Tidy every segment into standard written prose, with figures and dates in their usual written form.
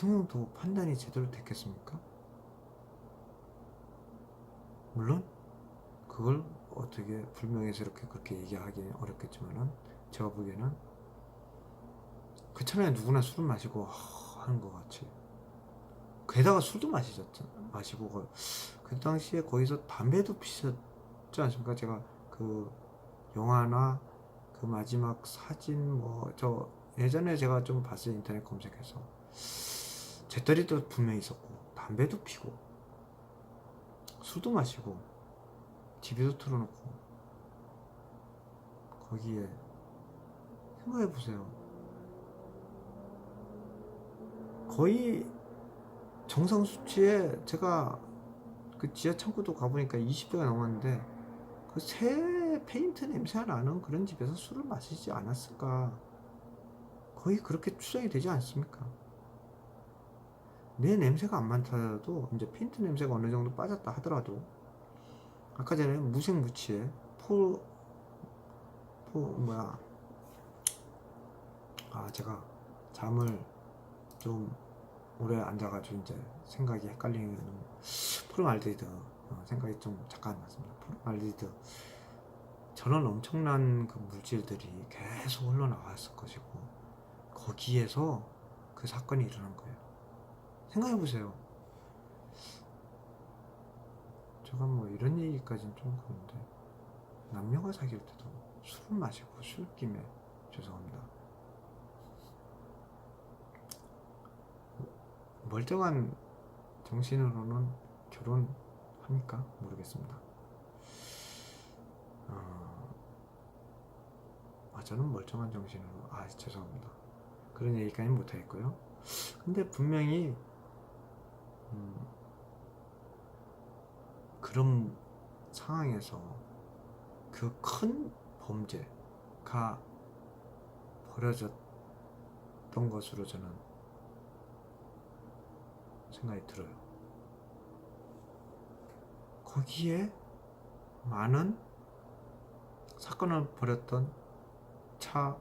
대통령도 판단이 제대로 됐겠습니까? 물론 그걸 어떻게 불명예스럽게 그렇게 얘기하기 어렵겠지만은 제가 보기에는 그렇잖아요. 누구나 술을 마시고 하는 것 같이. 게다가 술도 마시고 그 당시에 거기서 담배도 피셨지 않습니까? 제가 그 영화나 그 마지막 사진 뭐 저 예전에 제가 좀 봤어요. 인터넷 검색해서 재떨이도 분명히 있었고 담배도 피고 술도 마시고 TV도 틀어놓고 거기에 생각해보세요. 거의 정상 수치에 제가 그 지하 창고도 가보니까 20배가 넘었는데 그 새 페인트 냄새가 나는 그런 집에서 술을 마시지 않았을까. 거의 그렇게 추정이 되지 않습니까? 내 냄새가 안 맡아도 이제 페인트 냄새가 어느 정도 빠졌다 하더라도 아까 전에 무색무취에 제가 잠을 좀 오래 앉아가지고 이제 생각이 헷갈리는 포름알데히드 생각이 좀 잠깐 났습니다. 포름알데히드 저런 엄청난 그 물질들이 계속 흘러나왔을 것이고 거기에서 그 사건이 일어난 거예요. 생각해보세요. 제가 뭐 이런 얘기까지는 좀 그런데 남녀가 사귈 때도 술을 마시고 술김에 죄송합니다. 멀쩡한 정신으로는 결혼합니까? 모르겠습니다. 저는 멀쩡한 정신으로 죄송합니다. 그런 얘기까지는 못하겠고요. 근데 분명히 그런 상황에서 그 큰 범죄가 벌어졌던 것으로 저는 생각이 들어요. 거기에 많은 사건을 벌였던 차,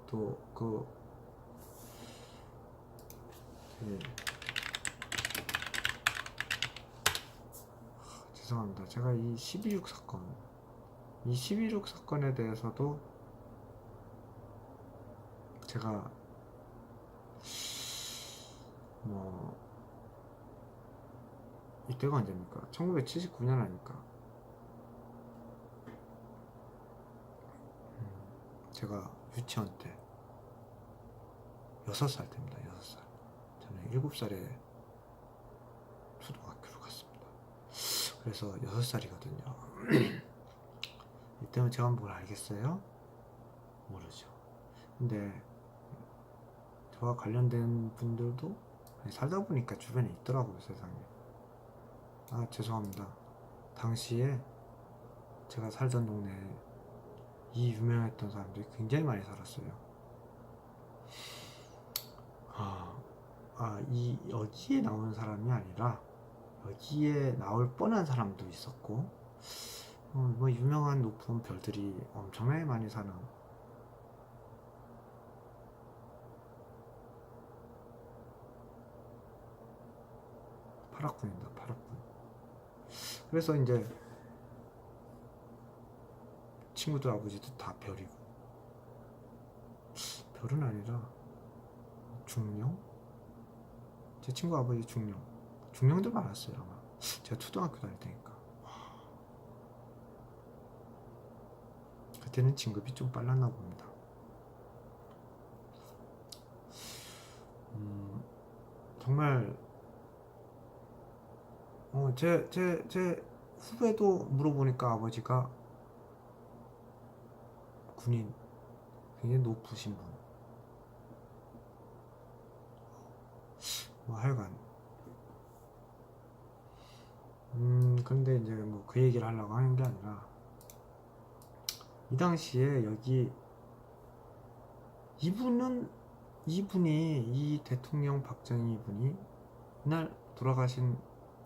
또 죄송합니다. 제가 이 12.6 사건에 대해서도 제가 이때가 언제입니까? 1979년 아닙니까? 제가 유치원 때 6살 때입니다. 6살. 저는 7살에 초등학교를 갔습니다. 그래서 6살이거든요. 이때는 제가 뭘 알겠어요? 모르죠. 근데 저와 관련된 분들도 살다 보니까 주변에 있더라고요. 세상에. 죄송합니다. 당시에 제가 살던 동네에 이 유명했던 사람들이 굉장히 많이 살았어요. 여기에 나오는 사람이 아니라 여기에 나올 뻔한 사람도 있었고 유명한 높은 별들이 엄청나게 많이 사는 파락군입니다. 파락군. 그래서 이제 친구들 아버지도 다 별이고 별은 아니라 중령? 제 친구 아버지 중령들 많았어요. 아마 제가 초등학교 다닐 때니까. 그때는 진급이 좀 빨랐나 봅니다. 정말 제 후배도 물어보니까 아버지가 군인 굉장히 높으신 분. 하여간 근데 이제 그 얘기를 하려고 하는 게 아니라 이 당시에 여기 이 대통령 박정희 분이 이날 돌아가신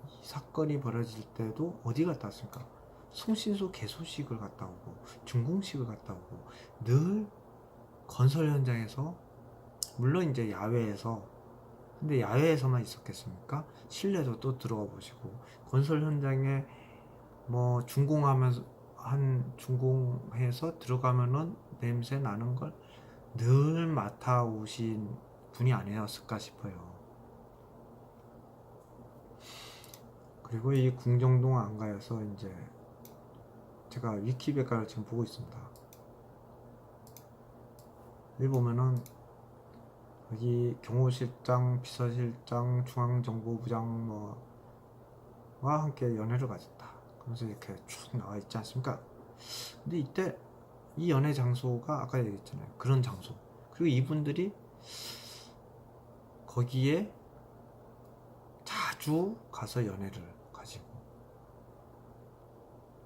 이 사건이 벌어질 때도 어디 갔다 왔습니까? 송신소 개소식을 갔다 오고 중공식을 갔다 오고 늘 건설 현장에서 물론 이제 야외에서, 근데 야외에서만 있었겠습니까? 실내도 또 들어가 보시고, 건설 현장에 뭐 준공해서 들어가면은 냄새 나는 걸 늘 맡아오신 분이 아니었을까 싶어요. 그리고 이 궁정동 안가에서 이제 제가 위키백과를 지금 보고 있습니다. 여기 보면은 여기 경호실장, 비서실장, 중앙정보부장 뭐와 함께 연애를 가졌다. 그러면서 이렇게 쭉 나와 있지 않습니까? 근데 이때 이 연애 장소가 아까 얘기했잖아요. 그런 장소. 그리고 이분들이 거기에 자주 가서 연애를 가지고,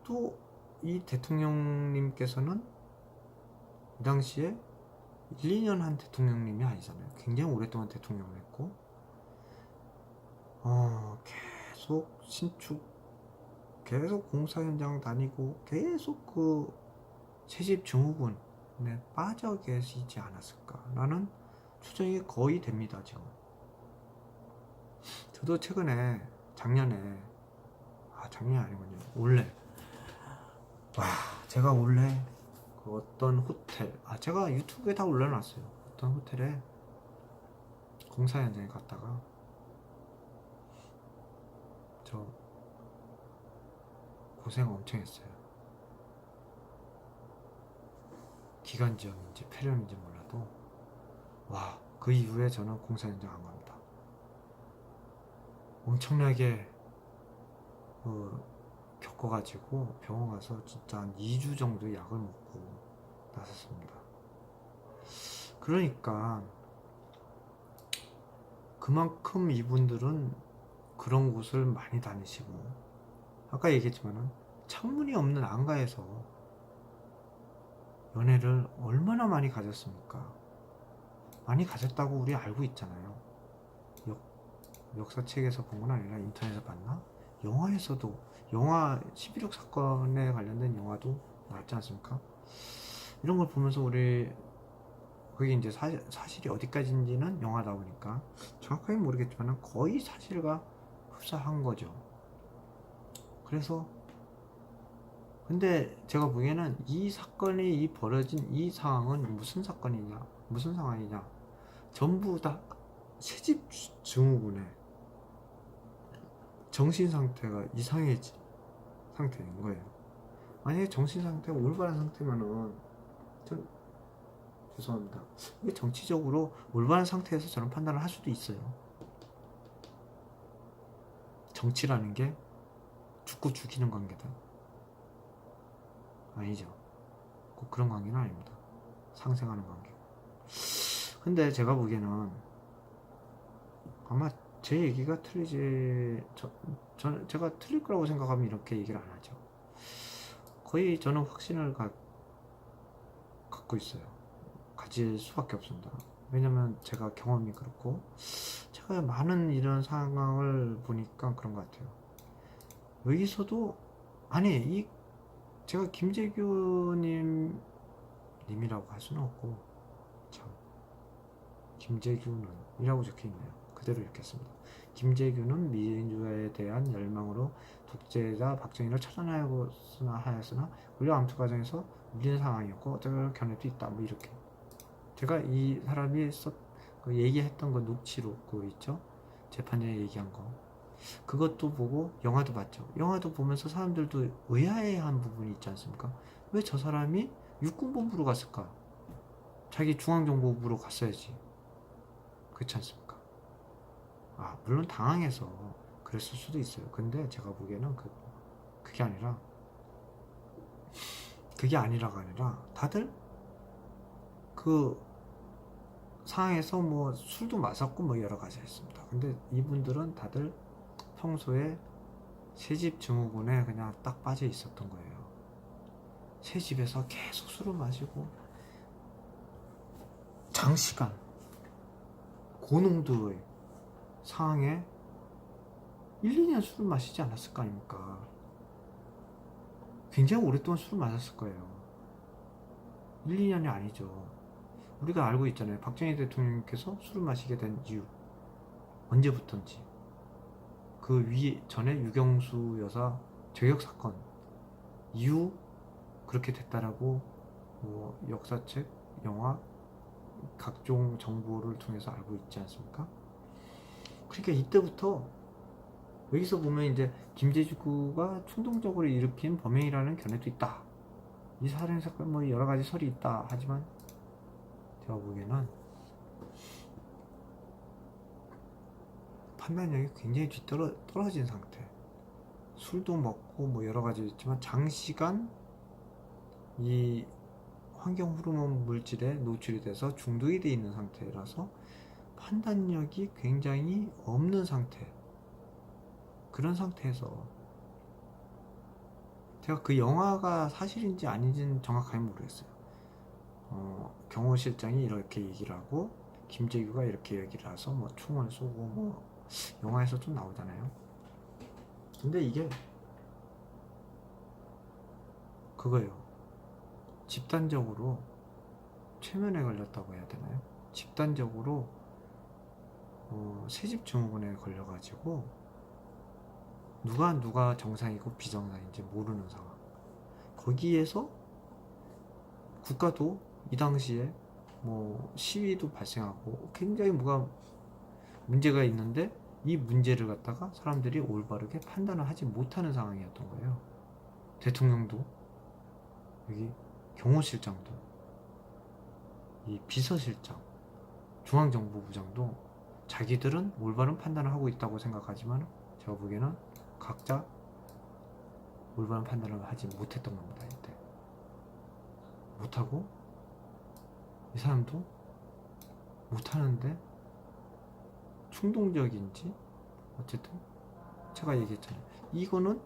또 이 대통령님께서는 이 당시에 1, 2년 한 대통령님이 아니잖아요. 굉장히 오랫동안 대통령을 했고, 계속 신축, 계속 공사 현장 다니고, 계속 그 새집 증후군에 빠져 계시지 않았을까라는 추정이 거의 됩니다. 지금 저도 최근에 작년이 아니군요. 올해 제가 원래 그 어떤 호텔, 제가 유튜브에 다 올려놨어요. 어떤 호텔에 공사 현장에 갔다가 저 고생 엄청 했어요. 기관지역인지 폐렴인지 몰라도 그 이후에 저는 공사 현장 안 갑니다. 엄청나게 겪어가지고 병원 가서 진짜 한 2주 정도 약을 먹고 나섰습니다. 그러니까 그만큼 이분들은 그런 곳을 많이 다니시고, 아까 얘기했지만은 창문이 없는 안가에서 연애를 얼마나 많이 가졌습니까? 많이 가졌다고 우리 알고 있잖아요. 역사책에서 본 건 아니라 인터넷에서 봤나? 영화에서도, 영화 11.6 사건에 관련된 영화도 나왔지 않습니까? 이런 걸 보면서 우리, 그게 이제 사실이 어디까지인지는 영화 나오니까 정확하게 모르겠지만 거의 사실과 흡사한 거죠. 그래서 근데 제가 보기에는 이 사건이 벌어진 이 상황은 무슨 사건이냐, 무슨 상황이냐, 전부 다 새집 증후군에 정신 상태가 이상해진 상태인 거예요. 만약에 정신 상태가 올바른 상태면은, 전 죄송합니다, 이게 정치적으로 올바른 상태에서 저런 판단을 할 수도 있어요. 정치라는 게 죽고 죽이는 관계다 아니죠. 꼭 그런 관계는 아닙니다. 상생하는 관계고. 근데 제가 보기에는 아마 제 얘기가 틀리지, 제가 틀릴 거라고 생각하면 이렇게 얘기를 안 하죠. 거의 저는 확신을 갖고 있어요. 가질 수밖에 없습니다. 왜냐면 제가 경험이 그렇고, 제가 많은 이런 상황을 보니까 그런 것 같아요. 여기서도, 제가 김재규 님이라고 할 수는 없고, 참, 김재규는 이라고 적혀있네요. 그대로 읽겠습니다. 김재규는 민주화에 대한 열망으로 독재자 박정희를 처단하였으나 권력 암투 과정에서 밀리는 상황이었고 어쩌면 견해도 있다, 뭐 이렇게. 제가 이 사람이 얘기했던 거 녹취록 그거 있죠? 재판장에 얘기한 거, 그것도 보고 영화도 봤죠. 영화도 보면서 사람들도 의아해한 부분이 있지 않습니까? 왜 저 사람이 육군본부로 갔을까? 자기 중앙정보부로 갔어야지. 그렇지 않습니까? 물론 당황해서 그랬을 수도 있어요. 근데 제가 보기에는 그게 아니라가 아니라 다들 그 상황에서 뭐 술도 마셨고 뭐 여러 가지 했습니다. 근데 이분들은 다들 평소에 새집 증후군에 그냥 딱 빠져 있었던 거예요. 새집에서 계속 술을 마시고 장시간 고농도의 상황에 1, 2년 술을 마시지 않았을 거 아닙니까? 굉장히 오랫동안 술을 마셨을 거예요. 1, 2년이 아니죠. 우리가 알고 있잖아요. 박정희 대통령께서 술을 마시게 된 이유, 언제부턴지. 그 전에 유경수 여사 저격 사건 이후 그렇게 됐다라고 뭐 역사책, 영화, 각종 정보를 통해서 알고 있지 않습니까? 그러니까 이때부터 여기서 보면 이제 김재주가 충동적으로 일으킨 범행이라는 견해도 있다. 이 살인 사건 뭐 여러 가지 설이 있다. 하지만 제가 보기에는 판단력이 굉장히 떨어진 상태. 술도 먹고 뭐 여러 가지 있지만 장시간 이 환경 호르몬 물질에 노출이 돼서 중독이 돼 있는 상태라서 판단력이 굉장히 없는 상태. 그런 상태에서 제가 그 영화가 사실인지 아닌지는 정확하게 모르겠어요. 경호실장이 이렇게 얘기를 하고 김재규가 이렇게 얘기를 해서 뭐 총을 쏘고 뭐 영화에서 좀 나오잖아요. 근데 이게 그거예요. 집단적으로 최면에 걸렸다고 해야 되나요? 집단적으로 세집 증후군에 걸려가지고 누가 정상이고 비정상인지 모르는 상황. 거기에서 국가도 이 당시에 뭐 시위도 발생하고 굉장히 뭐가 문제가 있는데 이 문제를 갖다가 사람들이 올바르게 판단을 하지 못하는 상황이었던 거예요. 대통령도 여기 경호실장도 이 비서실장 중앙정보부장도 자기들은 올바른 판단을 하고 있다고 생각하지만 제가 보기에는 각자 올바른 판단을 하지 못했던 겁니다. 이때 못하고 이 사람도 못하는데 충동적인지 어쨌든 제가 얘기했잖아요. 이거는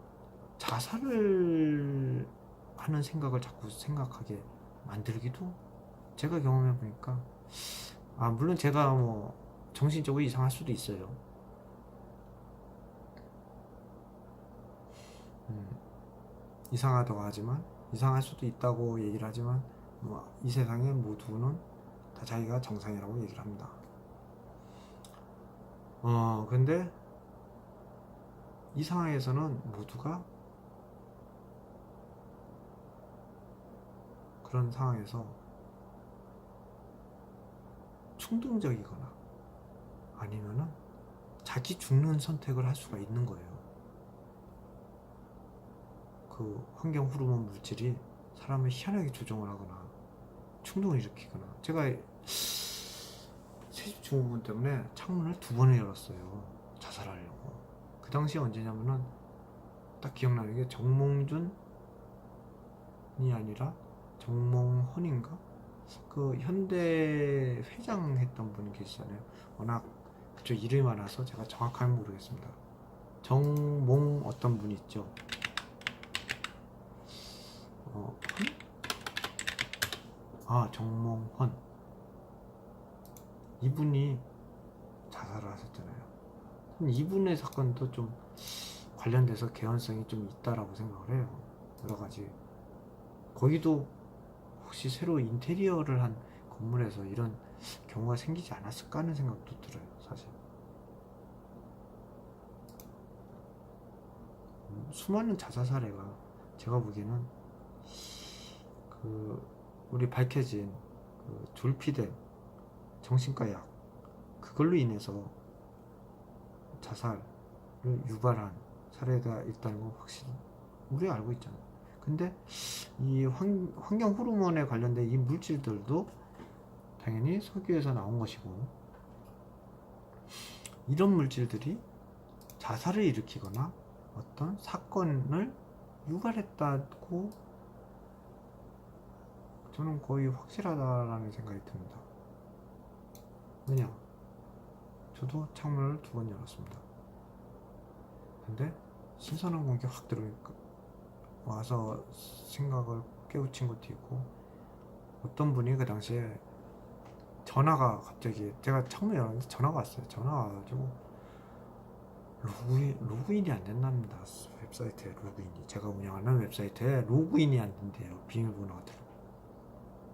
자살을 하는 생각을 자꾸 생각하게 만들기도 제가 경험해 보니까 물론 제가 뭐 정신적으로 이상할 수도 있어요. 이상하다고 하지만 이상할 수도 있다고 얘기를 하지만 이 세상의 모두는 다 자기가 정상이라고 얘기를 합니다. 근데 이 상황에서는 모두가 그런 상황에서 충동적이거나 아니면은 자기 죽는 선택을 할 수가 있는 거예요. 그 환경 호르몬 물질이 사람을 희한하게 조종을 하거나 충동을 일으키거나 제가 세집 증후군 때문에 창문을 2번을 열었어요. 자살하려고. 그 당시 언제냐면은 딱 기억나는 게 정몽준이 아니라 정몽헌인가? 그 현대 회장 했던 분 계시잖아요. 워낙 그쪽 이름이 많아서 제가 정확하게 모르겠습니다. 정몽 어떤 분이 있죠. 정몽헌 이분이 자살을 하셨잖아요. 이분의 사건도 좀 관련돼서 개연성이 좀 있다라고 생각을 해요. 여러 가지 거기도 혹시 새로 인테리어를 한 건물에서 이런 경우가 생기지 않았을까 하는 생각도 들어요. 사실 수많은 자살 사례가 제가 보기에는 우리 밝혀진 졸피뎀 정신과 약 그걸로 인해서 자살을 유발한 사례가 있다는 건 확실히 우리가 알고 있잖아요. 근데 이 환경 호르몬에 관련된 이 물질들도 당연히 석유에서 나온 것이고 이런 물질들이 자살을 일으키거나 어떤 사건을 유발했다고 저는 거의 확실하다라는 생각이 듭니다. 왜냐? 저도 창문을 2번 열었습니다. 근데 신선한 공기 확 들어오니까 와서 생각을 깨우친 것도 있고 어떤 분이 그 당시에 전화가 갑자기 제가 창문 열었는데 전화가 왔어요. 전화가 와가지고 로그인이 안 된답니다. 웹사이트에 로그인이 제가 운영하는 웹사이트에 로그인이 안 된대요. 비밀번호가 들어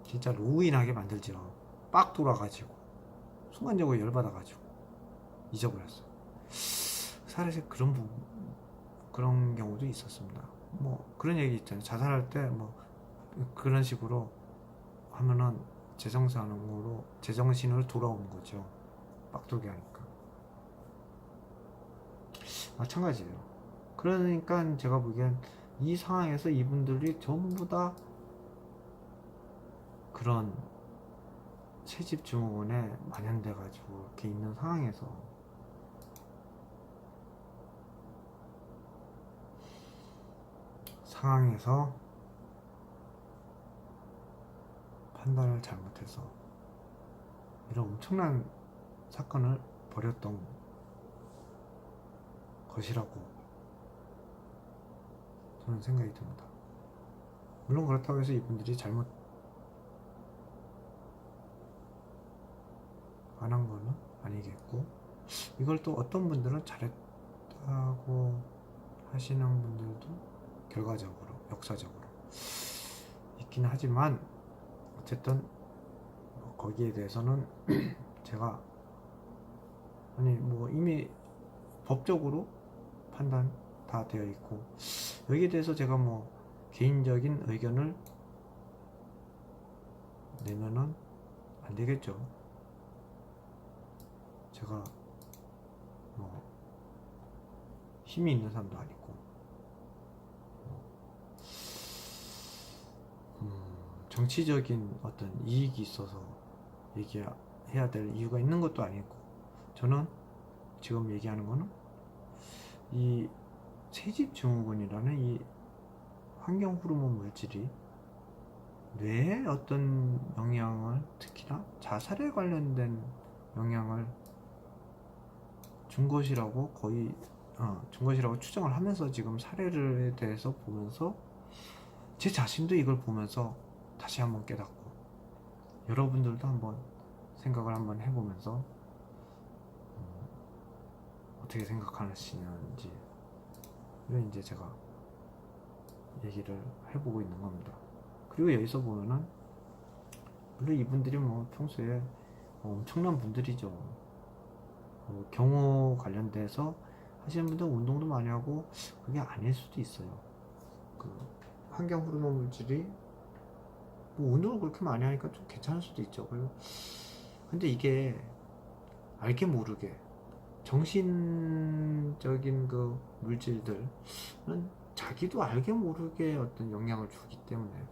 진짜 로그인하게 만들죠. 빡 돌아가지고 순간적으로 열받아가지고 잊어버렸어. 사실은 그런 경우도 있었습니다. 뭐 그런 얘기 있잖아요. 자살할 때 뭐 그런 식으로 하면은 제정신으로 돌아오는 거죠. 빡 돌게 하니까. 마찬가지예요. 그러니까 제가 보기엔 이 상황에서 이분들이 전부 다 그런 새집 증후군에 만연돼 가지고 이렇게 있는 상황에서 판단을 잘못해서 이런 엄청난 사건을 벌였던 것이라고 저는 생각이 듭니다. 물론 그렇다고 해서 이분들이 잘못 안 한 거는 아니겠고, 이걸 또 어떤 분들은 잘했다고 하시는 분들도 결과적으로 역사적으로 있긴 하지만, 어쨌든 거기에 대해서는 제가 뭐 이미 법적으로 판단 다 되어 있고, 여기에 대해서 제가 뭐 개인적인 의견을 내면은 안 되겠죠. 제가 뭐 힘이 있는 사람도 아니고, 정치적인 어떤 이익이 있어서 얘기해야 될 이유가 있는 것도 아니고, 저는 지금 얘기하는 거는 이 새집 증후군이라는 이 환경 호르몬 물질이 뇌에 어떤 영향을, 특히나 자살에 관련된 영향을 준 것이라고 준 것이라고 추정을 하면서, 지금 사례에 대해서 보면서 제 자신도 이걸 보면서 다시 한번 깨닫고, 여러분들도 한번 생각을 한번 해보면서 어떻게 생각하시는지 이런 이제 제가 얘기를 해보고 있는 겁니다. 그리고 여기서 보면은 물론 이분들이 뭐 평소에 엄청난 분들이죠. 경호 관련돼서 하시는 분들 운동도 많이 하고, 그게 아닐 수도 있어요. 그 환경 호르몬 물질이 뭐 운동을 그렇게 많이 하니까 좀 괜찮을 수도 있죠. 근데 이게 알게 모르게 정신적인 그 물질들은 자기도 알게 모르게 어떤 영향을 주기 때문에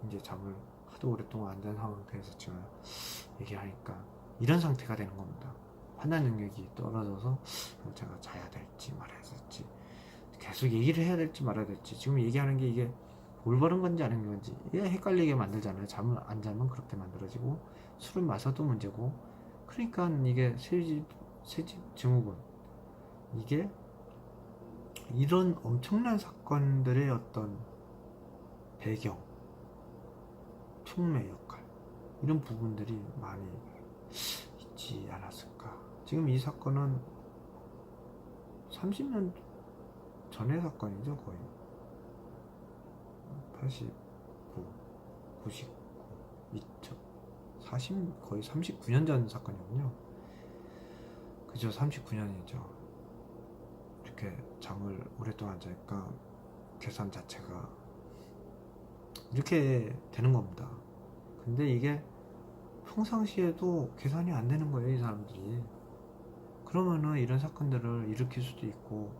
이제 잠을 하도 오랫동안 안 잔 상태에서 지금 얘기하니까 이런 상태가 되는 겁니다. 판단 능력이 떨어져서 제가 자야 될지 말아야 될지, 계속 얘기를 해야 될지 말아야 될지, 지금 얘기하는 게 이게 올바른 건지 아닌 건지 이게 헷갈리게 만들잖아요. 잠을 안 자면 그렇게 만들어지고, 술을 마셔도 문제고. 그러니까 이게 새집 증후군, 이게 이런 엄청난 사건들의 어떤 배경, 촉매 역할, 이런 부분들이 많이 있지 않았을까. 지금 이 사건은 30년 전의 사건이죠. 거의 89, 99, 2000, 40, 거의 39년 전 사건이군요. 그죠? 39년이죠. 이렇게 잠을 오랫동안 자니까 계산 자체가 이렇게 되는 겁니다. 근데 이게 평상시에도 계산이 안 되는 거예요, 이 사람들이. 그러면은 이런 사건들을 일으킬 수도 있고,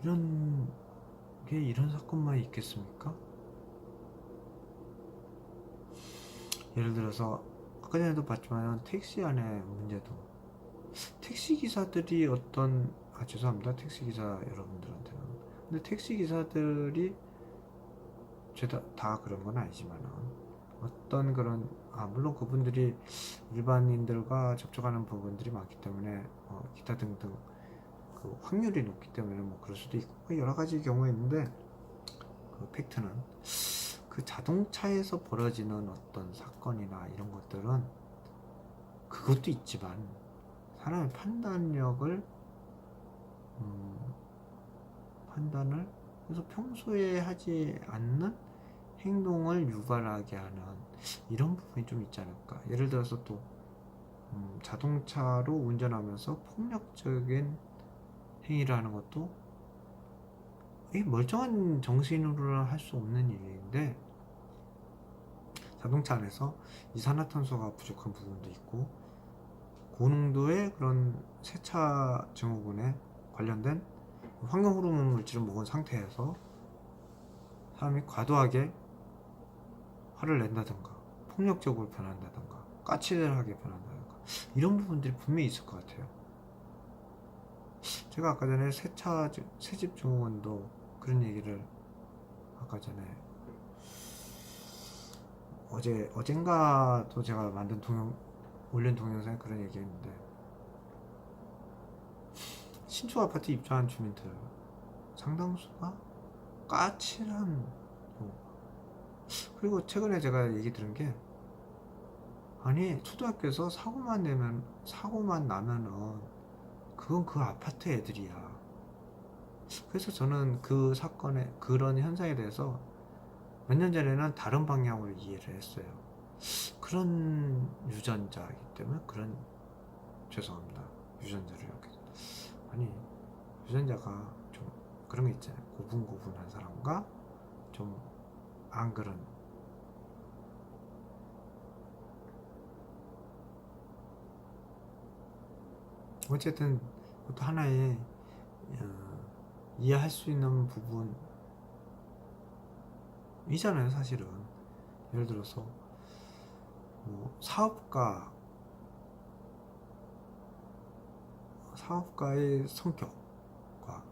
이런 사건만 있겠습니까? 예를 들어서 아까 전에도 봤지만 택시 안에 문제도, 택시기사들이 죄송합니다, 택시기사 여러분들한테는. 근데 택시기사들이 죄다 다 그런 건 아니지만, 어떤 그런 물론 그분들이 일반인들과 접촉하는 부분들이 많기 때문에 기타 등등 그 확률이 높기 때문에 뭐 그럴 수도 있고, 여러 가지 경우가 있는데, 그 팩트는 그 자동차에서 벌어지는 어떤 사건이나 이런 것들은 그것도 있지만, 판단을 그래서 평소에 하지 않는 행동을 유발하게 하는 이런 부분이 좀 있지 않을까. 예를 들어서 또 자동차로 운전하면서 폭력적인 행위를 하는 것도 이 멀쩡한 정신으로는 할 수 없는 일인데, 자동차 안에서 이산화탄소가 부족한 부분도 있고 고농도의 그런 세차 증후군에 관련된 환경 호르몬 물질을 먹은 상태에서 사람이 과도하게 화를 낸다든가 폭력적으로 변한다든가 까칠하게 변한다든가 이런 부분들이 분명히 있을 것 같아요. 제가 아까 전에 새집 증후군도 그런 얘기를 아까 전에 어젠가도 제가 올린 동영상에 그런 얘기했는데, 신축 아파트 입주한 주민들 상당수가 까칠한 경우가. 그리고 최근에 제가 얘기 들은 게, 아니 초등학교에서 사고만 나면은 그건 그 아파트 애들이야. 그래서 저는 그 사건의 그런 현상에 대해서 몇 년 전에는 다른 방향으로 이해를 했어요. 그런 유전자이기 때문에 죄송합니다. 유전자를 이렇게. 아니, 유전자가 좀 그런 게 있잖아요. 고분고분한 사람과 좀 안 그런. 어쨌든 그것도 하나의 이해할 수 있는 부분이잖아요, 사실은. 예를 들어서 뭐 사업가의 성격과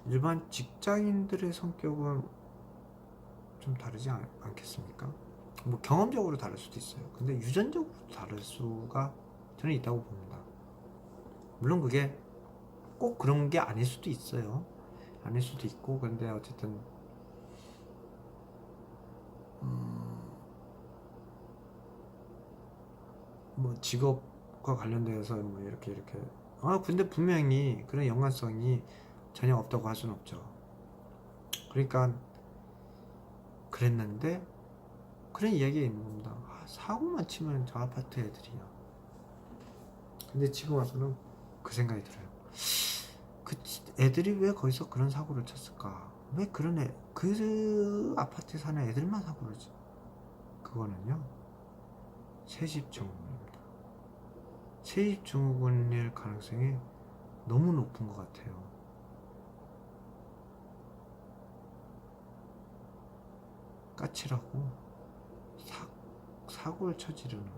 일반 직장인들의 성격은 좀 다르지 않겠습니까? 뭐 경험적으로 다를 수도 있어요. 근데 유전적으로 다를 수가 저는 있다고 봅니다. 물론 그게 꼭 그런 게 아닐 수도 있어요. 아닐 수도 있고. 근데 어쨌든 뭐 직업과 관련돼서 뭐 이렇게 근데 분명히 그런 연관성이 전혀 없다고 할 수는 없죠. 그러니까 그랬는데 그런 이야기가 있는 겁니다. 사고만 치면 저 아파트 애들이야. 근데 지금 와서는 그 생각이 들어요. 그 애들이 왜 거기서 그런 사고를 쳤을까? 왜 그 아파트에 사는 애들만 사고를 치? 그거는요, 새집 증후군입니다. 새집 증후군일 가능성이 너무 높은 것 같아요. 까칠하고 사고를 저지르는,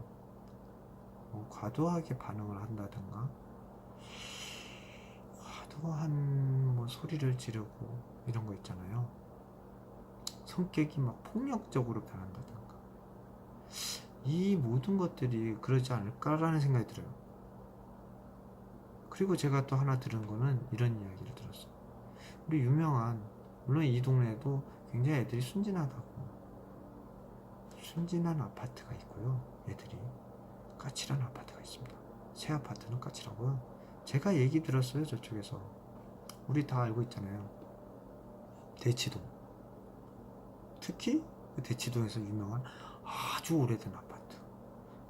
과도하게 반응을 한다든가 과도한 소리를 지르고 이런 거 있잖아요. 성격이 막 폭력적으로 변한다든가, 이 모든 것들이 그러지 않을까라는 생각이 들어요. 그리고 제가 또 하나 들은 거는 이런 이야기를 들었어요. 우리 물론 이 동네에도 굉장히 애들이 순진한 아파트가 있고요. 애들이 까칠한 아파트가 있습니다. 새 아파트는 까칠하고요. 제가 얘기 들었어요. 저쪽에서. 우리 다 알고 있잖아요. 대치동. 특히 그 대치동에서 유명한 아주 오래된 아파트.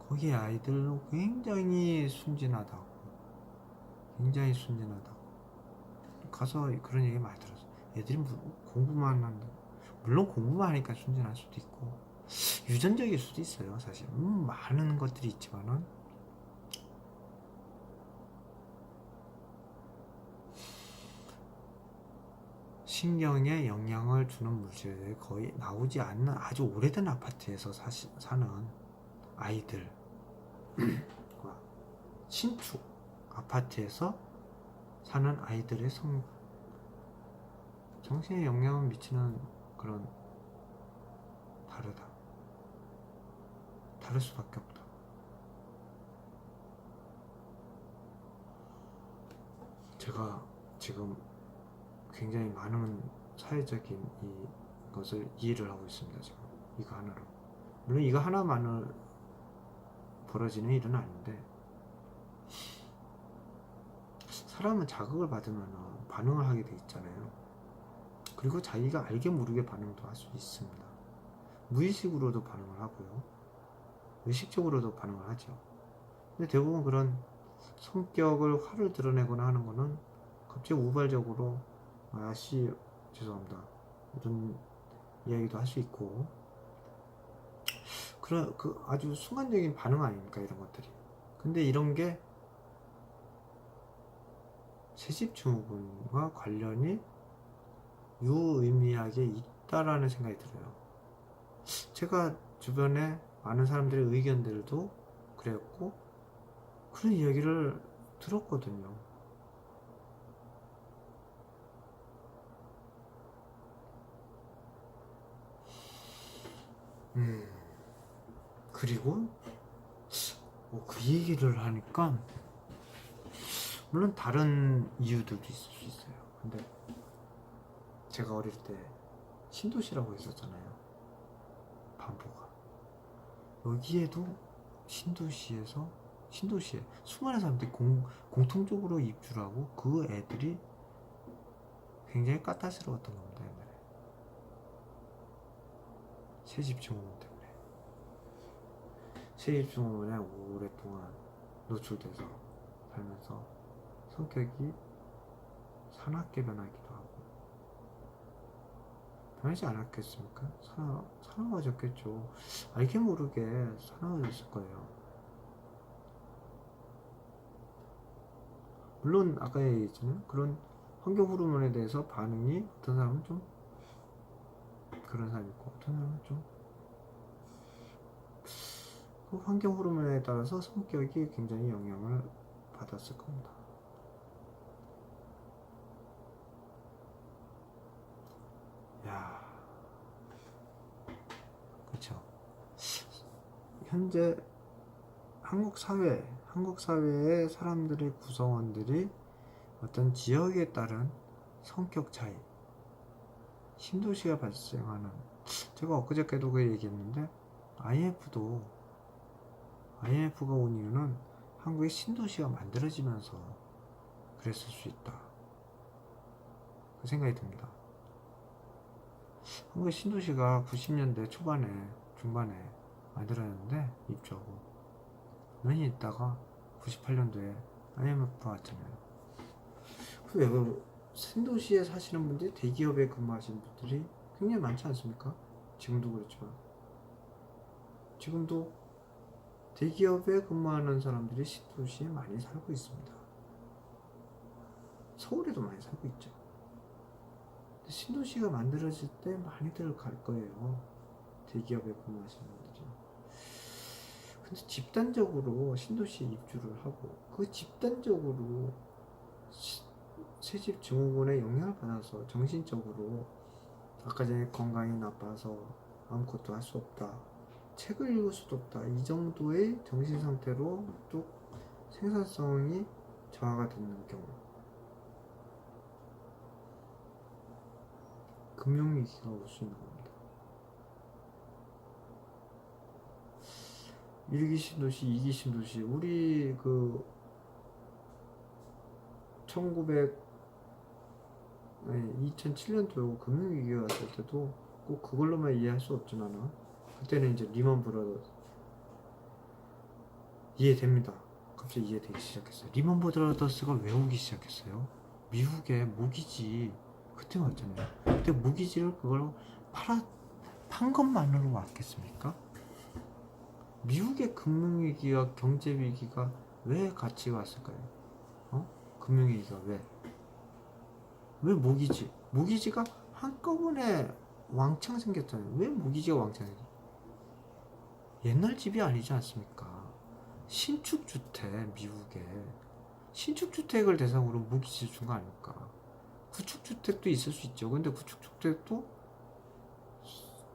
거기 아이들도 굉장히 순진하다고. 가서 그런 얘기 많이 들었어요. 애들이 공부만 한다. 물론 공부만 하니까 순진할 수도 있고 유전적일 수도 있어요. 사실 많은 것들이 있지만은 신경에 영향을 주는 물질들이 거의 나오지 않는 아주 오래된 아파트에서 사는 아이들과 신축 아파트에서 사는 아이들의 정신에 영향을 미치는 그런 다를 수밖에 없다. 제가 지금 굉장히 많은 사회적인 것을 이해를 하고 있습니다. 지금 이거 하나로. 물론 이거 하나만으로 벌어지는 일은 아닌데, 사람은 자극을 받으면 반응을 하게 돼 있잖아요. 그리고 자기가 알게 모르게 반응도 할 수 있습니다. 무의식으로도 반응을 하고요. 의식적으로도 반응을 하죠. 근데 대부분 그런 성격을 화를 드러내거나 하는 거는 갑자기 우발적으로 아씨 죄송합니다 이런 이야기도 할 수 있고 그런 그 아주 순간적인 반응 아닙니까 이런 것들이. 근데 이런 게 세집증후군과 관련이 유의미하게 있다라는 생각이 들어요. 제가 주변에 많은 사람들의 의견들도 그랬고 그런 이야기를 들었거든요. 그리고 그 얘기를 하니까 물론 다른 이유들도 있을 수 있어요. 근데 제가 어릴 때 신도시라고 했었잖아요. 반포가. 여기에도 신도시에 수많은 사람들이 공통적으로 입주를 하고 그 애들이 굉장히 까탈스러웠던 겁니다. 옛날에. 새집증후군 때문에. 새집증후군에 오랫동안 노출돼서 살면서 성격이 사납게 변하기도 하고 변하지 않았겠습니까? 사나워졌겠죠. 알게 모르게 사나워졌을 거예요. 물론 아까 얘기했지만 그런 환경 호르몬에 대해서 반응이 어떤 사람은 좀 그런 사람이 있고 어떤 사람은 좀 그 환경 호르몬에 따라서 성격이 굉장히 영향을 받았을 겁니다. 야, 그렇죠. 현재 한국 사회의 사람들의 구성원들이 어떤 지역에 따른 성격 차이, 신도시가 발생하는 제가 엊그저께도 그 얘기했는데 IMF가 온 이유는 한국의 신도시가 만들어지면서 그랬을 수 있다. 그 생각이 듭니다. 한국의 신도시가 90년대 초반에 중반에 만들어졌는데 입주하고 몇 년 있다가 98년도에 IMF가 왔잖아요. 그 신도시에 사시는 분들이 대기업에 근무하시는 분들이 굉장히 많지 않습니까? 지금도 그렇지만 지금도 대기업에 근무하는 사람들이 신도시에 많이 살고 있습니다. 서울에도 많이 살고 있죠. 신도시가 만들어질 때 많이들 갈 거예요. 대기업에 근무하시는 분들이. 근데 집단적으로 신도시에 입주를 하고 그 집단적으로 새집 증후군에 영향을 받아서 정신적으로 아까 전에 건강이 나빠서 아무것도 할 수 없다. 책을 읽을 수도 없다. 이 정도의 정신 상태로 또 생산성이 저하가 되는 경우 금융위기가 올 수 있는 겁니다. 1기 신도시, 2기 신도시 우리 그 2007년도 금융위기가 왔을 때도 꼭 그걸로만 이해할 수 없지만은 그때는 이제 리먼 브라더스 이해됩니다. 갑자기 이해되기 시작했어요. 리먼 브라더스가 왜 오기 시작했어요? 미국의 모기지 그때 왔잖아요. 그때 모기지를 그걸 판 것만으로 왔겠습니까? 미국의 금융위기와 경제위기가 왜 같이 왔을까요? 금융위기가 왜 모기지가 한꺼번에 왕창 생겼잖아요. 왜 모기지가 왕창 생겼어요? 옛날 집이 아니지 않습니까? 신축주택, 미국에 신축주택을 대상으로 모기지를 준 거 아닙니까? 구축주택도 있을 수 있죠. 근데 구축주택도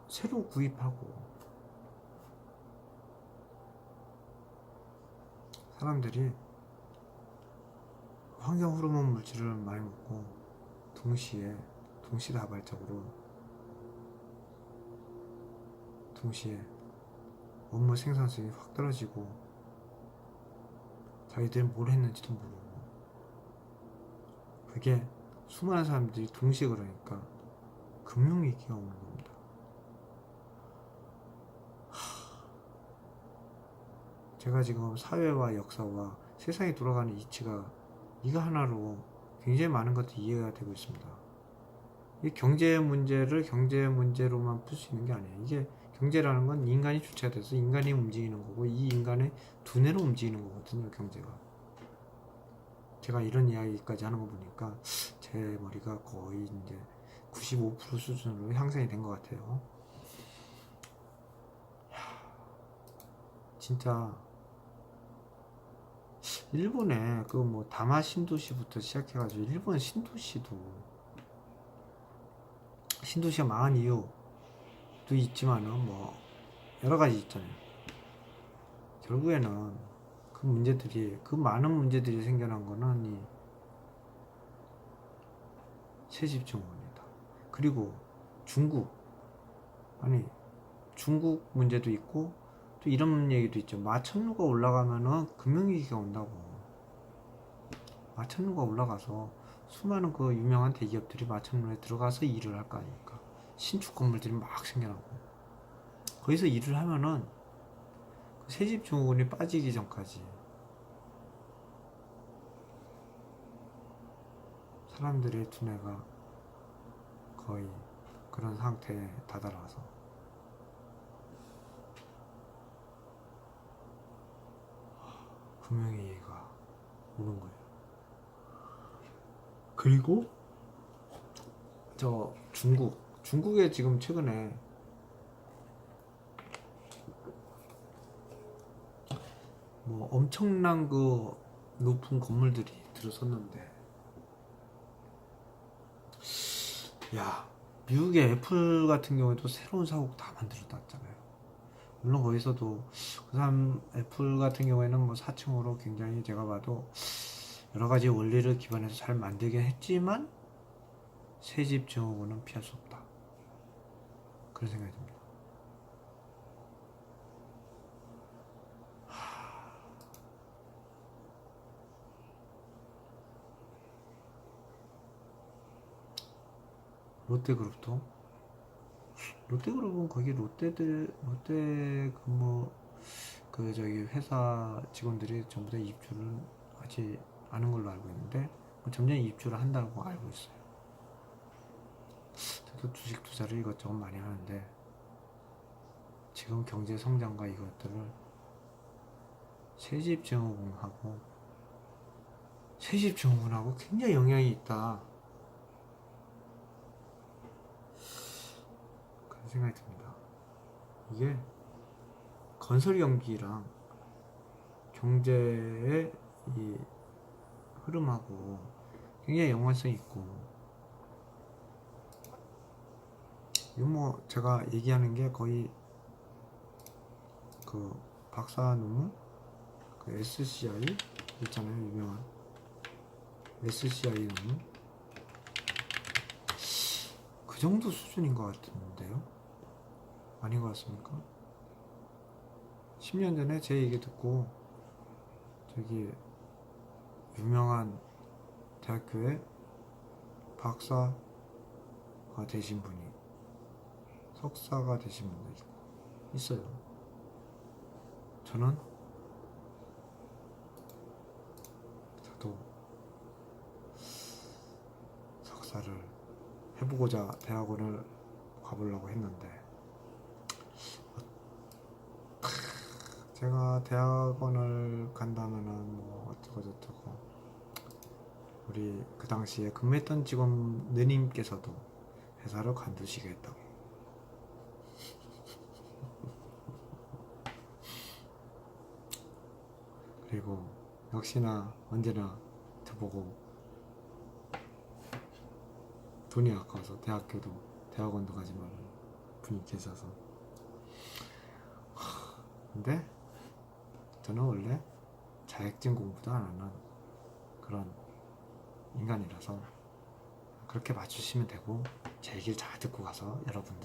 새로 구입하고 사람들이 환경 호르몬 물질을 많이 먹고 동시다발적으로 동시에 업무 생산성이 확 떨어지고 자기들이 뭘 했는지도 모르고 그게 수많은 사람들이 동시에 그러니까 금융위기가 오는 겁니다. 제가 지금 사회와 역사와 세상이 돌아가는 이치가 이거 하나로 굉장히 많은 것들이 이해가 되고 있습니다. 이 경제 문제를 경제 문제로만 풀 수 있는 게 아니에요. 이게 경제라는 건 인간이 주체가 돼서 인간이 움직이는 거고 이 인간의 두뇌로 움직이는 거거든요. 경제가. 제가 이런 이야기까지 하는 거 보니까 제 머리가 거의 이제 95% 수준으로 향상이 된 것 같아요. 진짜 일본에 그 뭐 다마 신도시부터 시작해가지고 일본 신도시가 망한 이유도 있지만은 뭐 여러 가지 있잖아요. 결국에는 그 많은 문제들이 생겨난 거는 이 세집 증후군이다. 그리고 중국 문제도 있고 또 이런 얘기도 있죠. 마천루가 올라가면은 금융위기가 온다고. 마천루가 올라가서 수많은 그 유명한 대기업들이 마천루에 들어가서 일을 할 거 아닙니까? 신축 건물들이 막 생겨나고 거기서 일을 하면은 그 세집 증후군이 빠지기 전까지 사람들의 두뇌가 거의 그런 상태에 다다라서 금융위기가 오는 거예요. 그리고 저 중국에 지금 최근에 뭐 엄청난 그 높은 건물들이 들어섰는데 야 미국의 애플 같은 경우에도 새로운 사옥 다 만들어 놨잖아요. 물론 거기서도 그 사람 애플 같은 경우에는 뭐 4층으로 굉장히 제가 봐도 여러 가지 원리를 기반해서 잘 만들긴 했지만 새집 증후군은 피할 수 없다. 그런 생각이 듭니다. 롯데그룹은 거기 롯데 근무 그 저기 회사 직원들이 전부 다 입주를 하지 않은 걸로 알고 있는데 뭐 점점 입주를 한다고 알고 있어요. 저도 주식 투자를 이것저것 많이 하는데 지금 경제 성장과 이것들을 새집 증후군하고 굉장히 영향이 있다. 그런 생각이 듭니다. 이게 건설 경기랑 경제의 이 흐름하고 굉장히 연관성이 있고 이거 뭐 제가 얘기하는 게 거의 그 박사 논문 그 SCI 있잖아요. 유명한 SCI 논문 그 정도 수준인 것 같은데요. 아닌 것 같습니까? 10년 전에 제 얘기 듣고 저기 유명한 대학교에 박사가 되신 분이 석사가 되신 분도 있어요. 저도 석사를 해보고자 대학원을 가보려고 했는데 제가 대학원을 간다면은 뭐 어쩌고저쩌고 우리 그 당시에 근무했던 직원 누님께서도 회사를 관두시겠다고 그리고 역시나 언제나 저보고 돈이 아까워서 대학원도 가지 말라는 분이 계셔서 근데 저는 원래 자격증 공부도 안 하는 그런 인간이라서 그렇게 맞추시면 되고 제 얘기를 잘 듣고 가서 여러분들